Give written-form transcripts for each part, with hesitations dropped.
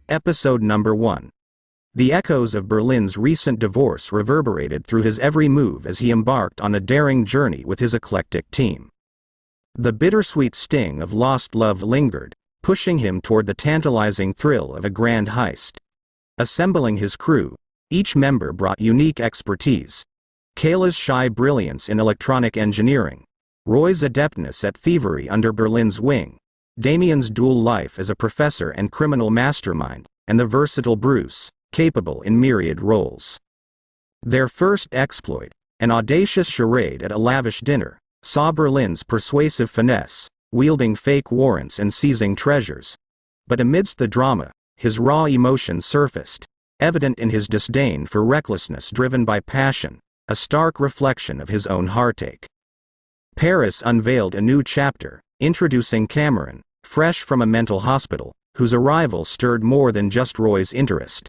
Episode number 1. The echoes of Berlin's recent divorce reverberated through his every move as he embarked on a daring journey with his eclectic team. The bittersweet sting of lost love lingered, pushing him toward the tantalizing thrill of a grand heist. Assembling his crew, each member brought unique expertise. Kayla's shy brilliance in electronic engineering, Roy's adeptness at thievery under Berlin's wing, Damien's dual life as a professor and criminal mastermind, and the versatile Bruce, capable in myriad roles. Their first exploit, an audacious charade at a lavish dinner, saw Berlin's persuasive finesse, wielding fake warrants and seizing treasures. But amidst the drama, his raw emotion surfaced, evident in his disdain for recklessness driven by passion, a stark reflection of his own heartache. Paris unveiled a new chapter, introducing Cameron, fresh from a mental hospital, whose arrival stirred more than just Roy's interest.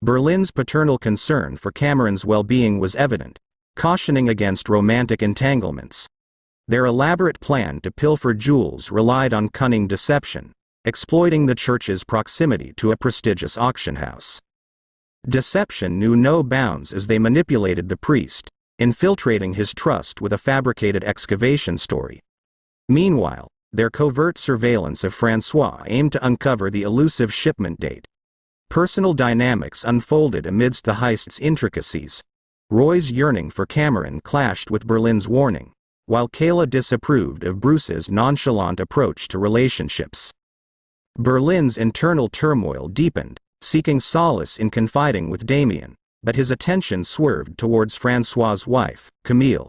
Berlin's paternal concern for Cameron's well-being was evident, cautioning against romantic entanglements. Their elaborate plan to pilfer jewels relied on cunning deception, exploiting the church's proximity to a prestigious auction house. Deception knew no bounds as they manipulated the priest, infiltrating his trust with a fabricated excavation story. Meanwhile, their covert surveillance of Francois aimed to uncover the elusive shipment date. Personal dynamics unfolded amidst the heist's intricacies. Roy's yearning for Cameron clashed with Berlin's warning, while Kayla disapproved of Bruce's nonchalant approach to relationships. Berlin's internal turmoil deepened, seeking solace in confiding with Damien, but his attention swerved towards Francois's wife, Camille.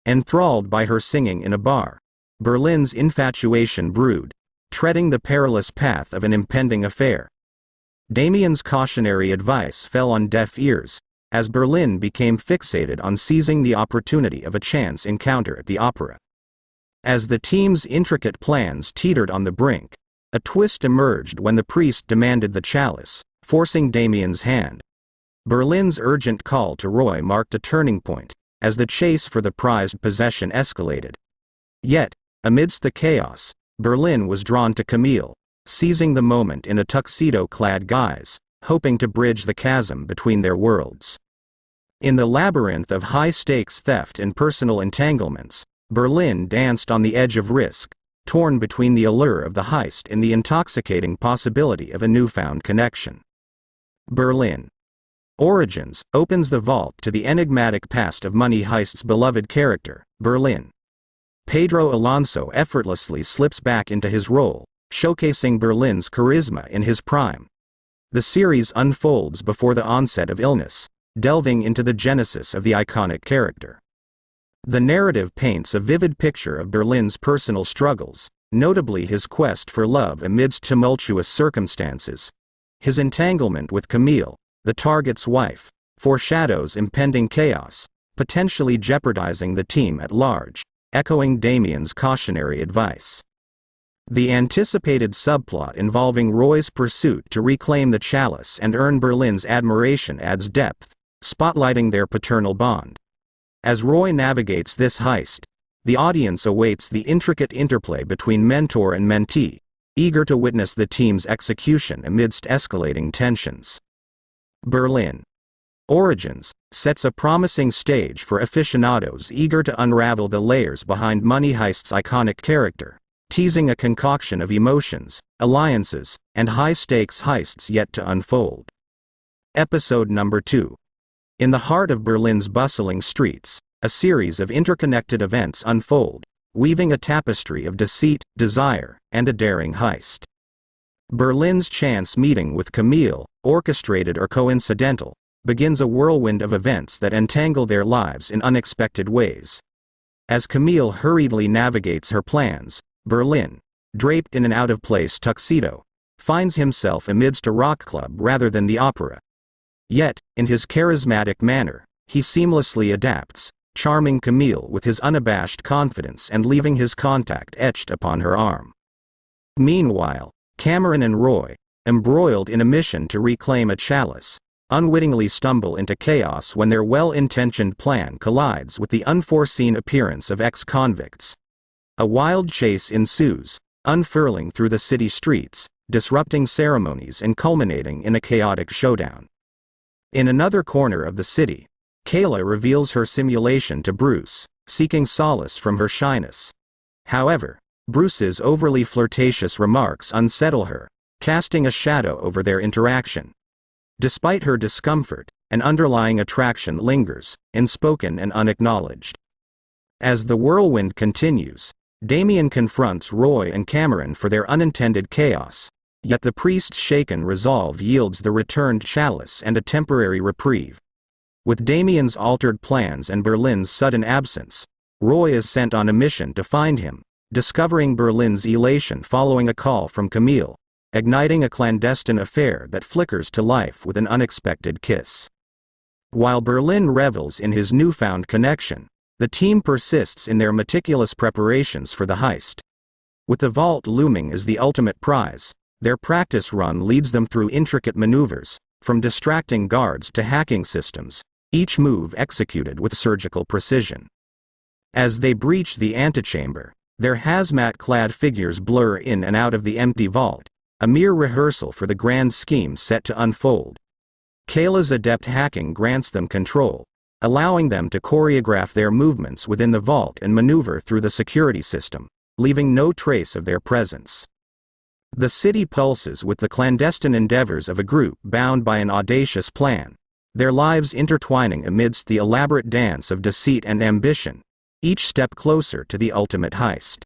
Enthralled by her singing in a bar, Berlin's infatuation brewed, treading the perilous path of an impending affair. Damien's cautionary advice fell on deaf ears, as Berlin became fixated on seizing the opportunity of a chance encounter at the opera. As the team's intricate plans teetered on the brink, a twist emerged when the priest demanded the chalice, forcing Damien's hand. Berlin's urgent call to Roy marked a turning point, as the chase for the prized possession escalated. Yet, amidst the chaos, Berlin was drawn to Camille, seizing the moment in a tuxedo-clad guise, hoping to bridge the chasm between their worlds. In the labyrinth of high-stakes theft and personal entanglements, Berlin danced on the edge of risk, torn between the allure of the heist and the intoxicating possibility of a newfound connection. Berlin Origins opens the vault to the enigmatic past of Money Heist's beloved character, Berlin. Pedro Alonso effortlessly slips back into his role, showcasing Berlin's charisma in his prime. The series unfolds before the onset of illness, delving into the genesis of the iconic character. The narrative paints a vivid picture of Berlin's personal struggles, notably his quest for love amidst tumultuous circumstances. His entanglement with Camille, the target's wife, foreshadows impending chaos, potentially jeopardizing the team at large, echoing Damien's cautionary advice. The anticipated subplot involving Roy's pursuit to reclaim the chalice and earn Berlin's admiration adds depth, spotlighting their paternal bond. As Roy navigates this heist, the audience awaits the intricate interplay between mentor and mentee, eager to witness the team's execution amidst escalating tensions. Berlin Origins sets a promising stage for aficionados eager to unravel the layers behind Money Heist's iconic character, teasing a concoction of emotions, alliances, and high-stakes heists yet to unfold. Episode number 2. In the heart of Berlin's bustling streets, a series of interconnected events unfold, weaving a tapestry of deceit, desire, and a daring heist. Berlin's chance meeting with Camille, orchestrated or coincidental, begins a whirlwind of events that entangle their lives in unexpected ways. As Camille hurriedly navigates her plans, Berlin, draped in an out-of-place tuxedo, finds himself amidst a rock club rather than the opera. Yet, in his charismatic manner, he seamlessly adapts, charming Camille with his unabashed confidence and leaving his contact etched upon her arm. Meanwhile, Cameron and Roy, embroiled in a mission to reclaim a chalice, unwittingly stumble into chaos when their well-intentioned plan collides with the unforeseen appearance of ex-convicts. A wild chase ensues, unfurling through the city streets, disrupting ceremonies and culminating in a chaotic showdown. In another corner of the city, Kayla reveals her simulation to Bruce, seeking solace from her shyness. However, Bruce's overly flirtatious remarks unsettle her, casting a shadow over their interaction. Despite her discomfort, an underlying attraction lingers, unspoken and unacknowledged. As the whirlwind continues, Damien confronts Roy and Cameron for their unintended chaos, yet the priest's shaken resolve yields the returned chalice and a temporary reprieve. With Damien's altered plans and Berlin's sudden absence, Roy is sent on a mission to find him, discovering Berlin's elation following a call from Camille, igniting a clandestine affair that flickers to life with an unexpected kiss. While Berlin revels in his newfound connection, the team persists in their meticulous preparations for the heist. With the vault looming as the ultimate prize, their practice run leads them through intricate maneuvers, from distracting guards to hacking systems, each move executed with surgical precision. As they breach the antechamber, their hazmat-clad figures blur in and out of the empty vault, a mere rehearsal for the grand scheme set to unfold. Kayla's adept hacking grants them control, allowing them to choreograph their movements within the vault and maneuver through the security system, leaving no trace of their presence. The city pulses with the clandestine endeavors of a group bound by an audacious plan, their lives intertwining amidst the elaborate dance of deceit and ambition, each step closer to the ultimate heist.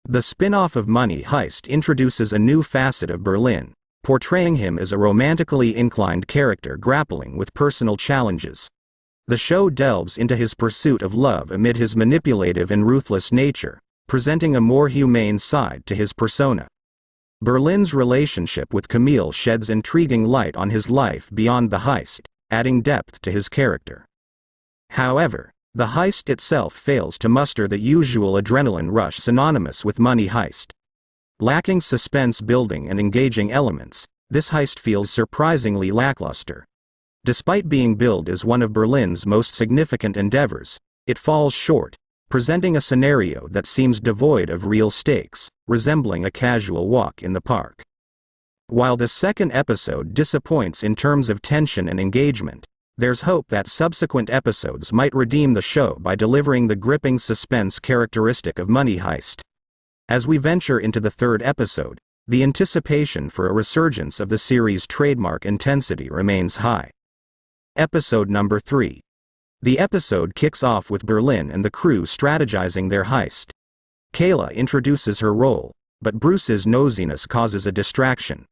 The spin-off of Money Heist introduces a new facet of Berlin, portraying him as a romantically inclined character grappling with personal challenges. The show delves into his pursuit of love amid his manipulative and ruthless nature, presenting a more humane side to his persona. Berlin's relationship with Camille sheds intriguing light on his life beyond the heist, adding depth to his character. However, the heist itself fails to muster the usual adrenaline rush synonymous with Money Heist. Lacking suspense-building and engaging elements, this heist feels surprisingly lackluster. Despite being billed as one of Berlin's most significant endeavors, it falls short, presenting a scenario that seems devoid of real stakes, resembling a casual walk in the park. While the second episode disappoints in terms of tension and engagement, there's hope that subsequent episodes might redeem the show by delivering the gripping suspense characteristic of Money Heist. As we venture into the third episode, the anticipation for a resurgence of the series' trademark intensity remains high. Episode number 3. The episode kicks off with Berlin and the crew strategizing their heist. Kayla introduces her role, but Bruce's nosiness causes a distraction.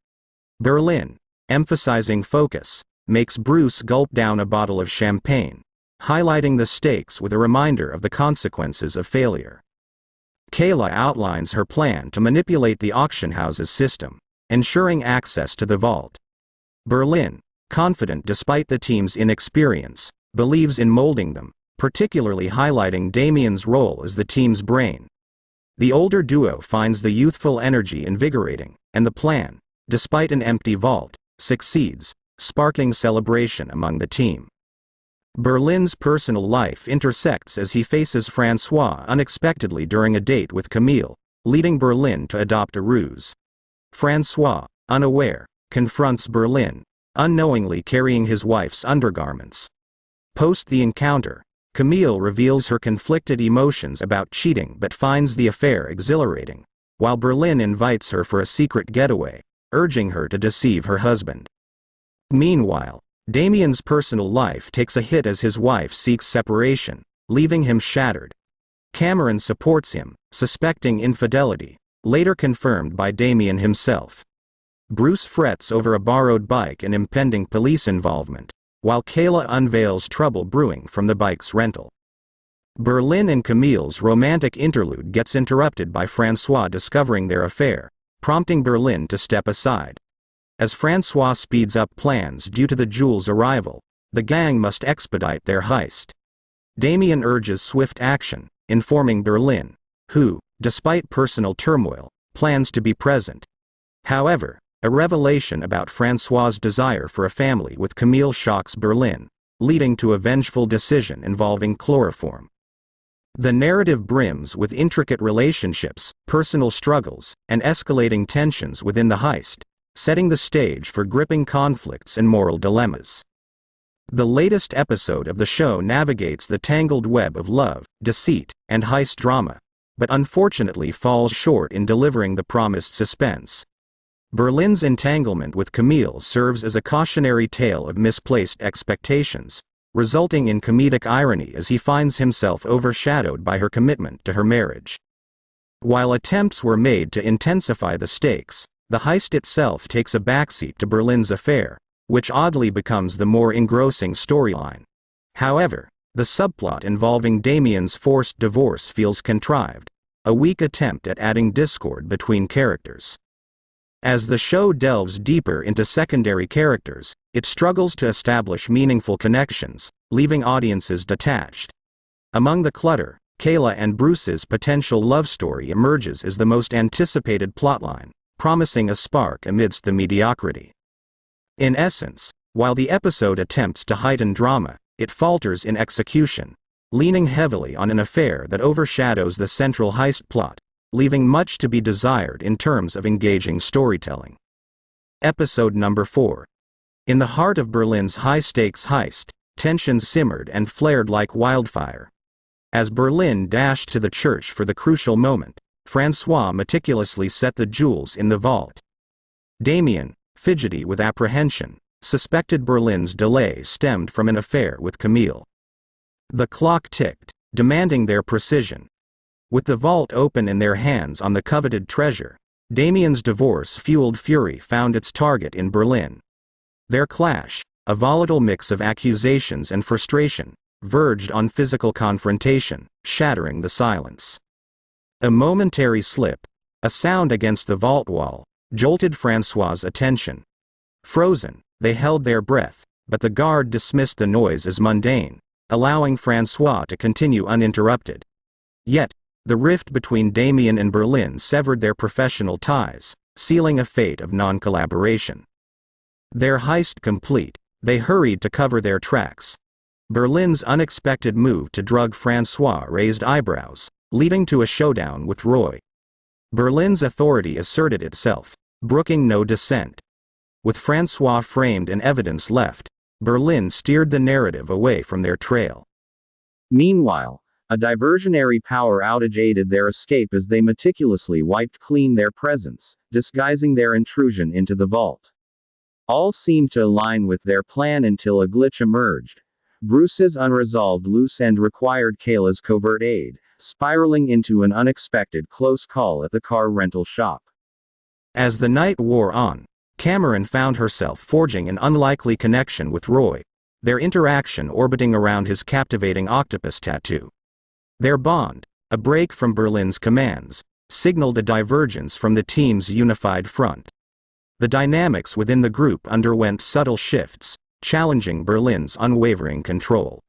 Berlin, emphasizing focus, makes Bruce gulp down a bottle of champagne, highlighting the stakes with a reminder of the consequences of failure. Kayla outlines her plan to manipulate the auction house's system, ensuring access to the vault. Berlin, confident despite the team's inexperience, believes in molding them, particularly highlighting Damien's role as the team's brain. The older duo finds the youthful energy invigorating, and the plan, despite an empty vault, succeeds, sparking celebration among the team. Berlin's personal life intersects as he faces Francois unexpectedly during a date with Camille, leading Berlin to adopt a ruse. Francois, unaware, confronts Berlin, unknowingly carrying his wife's undergarments. Post the encounter, Camille reveals her conflicted emotions about cheating but finds the affair exhilarating, while Berlin invites her for a secret getaway, urging her to deceive her husband. Meanwhile, Damien's personal life takes a hit as his wife seeks separation, leaving him shattered. Cameron supports him, suspecting infidelity, later confirmed by Damien himself. Bruce frets over a borrowed bike and impending police involvement, while Kayla unveils trouble brewing from the bike's rental. Berlin and Camille's romantic interlude gets interrupted by Francois discovering their affair, prompting Berlin to step aside. As Francois speeds up plans due to the jewel's arrival, the gang must expedite their heist. Damien urges swift action, informing Berlin, who, despite personal turmoil, plans to be present. However, a revelation about Francois's desire for a family with Camille shocks Berlin, leading to a vengeful decision involving chloroform. The narrative brims with intricate relationships, personal struggles, and escalating tensions within the heist, setting the stage for gripping conflicts and moral dilemmas. The latest episode of the show navigates the tangled web of love, deceit, and heist drama, but unfortunately falls short in delivering the promised suspense. Berlin's entanglement with Camille serves as a cautionary tale of misplaced expectations, resulting in comedic irony as he finds himself overshadowed by her commitment to her marriage. While attempts were made to intensify the stakes, the heist itself takes a backseat to Berlin's affair, which oddly becomes the more engrossing storyline. However, the subplot involving Damien's forced divorce feels contrived, a weak attempt at adding discord between characters. As the show delves deeper into secondary characters, it struggles to establish meaningful connections, leaving audiences detached. Among the clutter, Kayla and Bruce's potential love story emerges as the most anticipated plotline, promising a spark amidst the mediocrity. In essence, while the episode attempts to heighten drama, it falters in execution, leaning heavily on an affair that overshadows the central heist plot, leaving much to be desired in terms of engaging storytelling. Episode number 4. In the heart of Berlin's high-stakes heist, tensions simmered and flared like wildfire. As Berlin dashed to the church for the crucial moment, Francois meticulously set the jewels in the vault. Damien, fidgety with apprehension, suspected Berlin's delay stemmed from an affair with Camille. The clock ticked, demanding their precision. With the vault open in their hands on the coveted treasure, Damien's divorce-fueled fury found its target in Berlin. Their clash, a volatile mix of accusations and frustration, verged on physical confrontation, shattering the silence. A momentary slip, a sound against the vault wall, jolted Francois' attention. Frozen, they held their breath, but the guard dismissed the noise as mundane, allowing Francois to continue uninterrupted. Yet, the rift between Damien and Berlin severed their professional ties, sealing a fate of non-collaboration. Their heist complete, they hurried to cover their tracks. Berlin's unexpected move to drug Francois raised eyebrows, leading to a showdown with Roy. Berlin's authority asserted itself, brooking no dissent. With Francois framed and evidence left, Berlin steered the narrative away from their trail. Meanwhile, a diversionary power outage aided their escape as they meticulously wiped clean their presence, disguising their intrusion into the vault. All seemed to align with their plan until a glitch emerged. Bruce's unresolved loose end required Kayla's covert aid, spiraling into an unexpected close call at the car rental shop. As the night wore on, Cameron found herself forging an unlikely connection with Roy, their interaction orbiting around his captivating octopus tattoo. Their bond, a break from Berlin's commands, signaled a divergence from the team's unified front. The dynamics within the group underwent subtle shifts, challenging Berlin's unwavering control.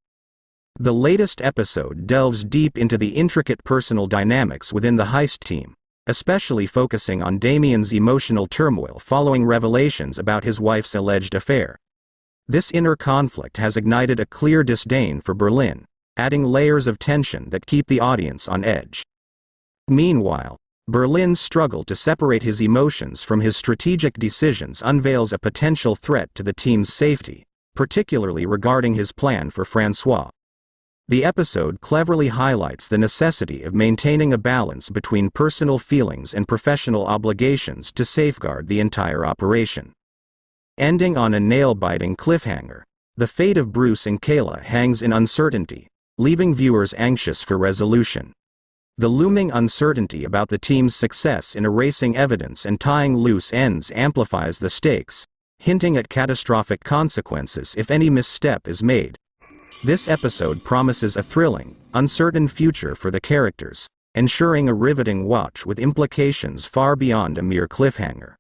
The latest episode delves deep into the intricate personal dynamics within the heist team, especially focusing on Damien's emotional turmoil following revelations about his wife's alleged affair. This inner conflict has ignited a clear disdain for Berlin, adding layers of tension that keep the audience on edge. Meanwhile, Berlin's struggle to separate his emotions from his strategic decisions unveils a potential threat to the team's safety, particularly regarding his plan for Francois. The episode cleverly highlights the necessity of maintaining a balance between personal feelings and professional obligations to safeguard the entire operation. Ending on a nail-biting cliffhanger, the fate of Bruce and Kayla hangs in uncertainty, leaving viewers anxious for resolution. The looming uncertainty about the team's success in erasing evidence and tying loose ends amplifies the stakes, hinting at catastrophic consequences if any misstep is made. This episode promises a thrilling, uncertain future for the characters, ensuring a riveting watch with implications far beyond a mere cliffhanger.